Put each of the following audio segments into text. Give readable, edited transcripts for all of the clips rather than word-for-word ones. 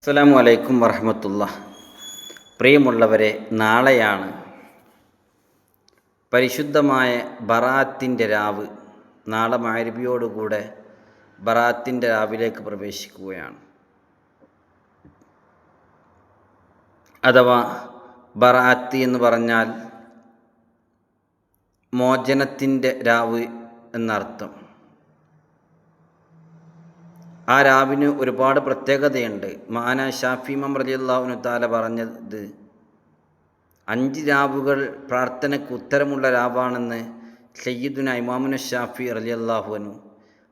അസ്സലാമു അലൈക്കും വറഹ്മത്തുള്ളാഹി. പ്രിയമുള്ളവരെ, നാളെയാണ് പരിശുദ്ധമായ ബറാത്തിൻ്റെ രാവ്. നാളെ മഗ്‌രിബിയോടുകൂടെ ബറാത്തിൻ്റെ രാവിലേക്ക് പ്രവേശിക്കുകയാണ്. അഥവാ ബറാത്ത് എന്ന് പറഞ്ഞാൽ മോചനത്തിൻ്റെ രാവ് എന്നർത്ഥം. ആ രാവിന് ഒരുപാട് പ്രത്യേകതയുണ്ട്. മഹാനായ ശാഫി ഇമാം റളിയല്ലാഹു തആല പറഞ്ഞത് 5 രാവുകൾ പ്രാർത്ഥനയ്ക്ക് ഉത്തരമുള്ള രാവാണെന്ന് സയ്യിദുനാ ഇമാമുന ശാഫി റളിയല്ലാഹു അൻഹു.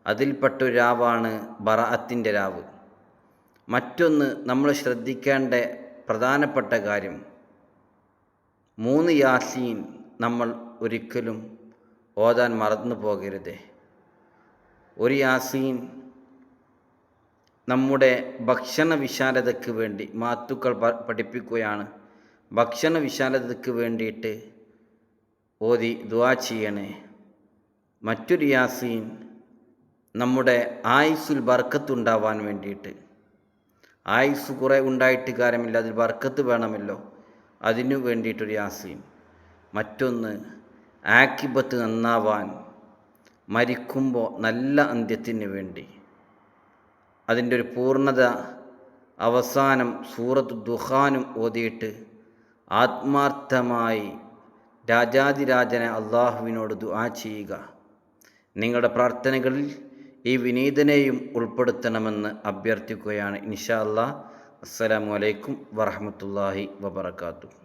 അതിൽപ്പെട്ട ഒരു രാവാണ് ബറാഅത്തിൻ്റെ രാവ്. മറ്റൊന്ന് നമ്മൾ ശ്രദ്ധിക്കേണ്ട പ്രധാനപ്പെട്ട കാര്യം, 3 യാസീൻ നമ്മൾ ഒരിക്കലും ഓതാൻ മറന്നു പോകരുത്. ഒരു യാസീൻ നമ്മുടെ ഭക്ഷണ വിശാലതയ്ക്ക് വേണ്ടി മാത്തുക്കൾ പഠിപ്പിക്കുകയാണ്. ഭക്ഷണ വിശാലതയ്ക്ക് വേണ്ടിയിട്ട് ഓതി ദുആ ചെയ്യണേ. മറ്റൊരു യാസീൻ നമ്മുടെ ആയുസ്സിൽ ബർക്കത്തുണ്ടാവാൻ വേണ്ടിയിട്ട്. ആയുസ് കുറേ ഉണ്ടായിട്ട് കാര്യമില്ല, അതിൽ ബർക്കത്ത് വേണമല്ലോ, അതിനു വേണ്ടിയിട്ടൊരു യാസീൻ. മറ്റൊന്ന് ആക്കിബത്ത് നന്നാവാൻ, മരിക്കുമ്പോൾ നല്ല അന്ത്യത്തിന് വേണ്ടി. അതിൻ്റെ ഒരു പൂർണ്ണത അവസാനം സൂറത്ത് ദുഖാനും ഓതിയിട്ട് ആത്മാർത്ഥമായി രാജാതിരാജനെ അള്ളാഹുവിനോട് ദുആ ചെയ്യുക. നിങ്ങളുടെ പ്രാർത്ഥനകളിൽ ഈ വിനീതനെയും ഉൾപ്പെടുത്തണമെന്ന് അഭ്യർത്ഥിക്കുകയാണ്. ഇൻഷാ അല്ലാഹ്. അസ്സലാമു അലൈക്കും വറഹ്മത്തുള്ളാഹി വബറകാതുഹു.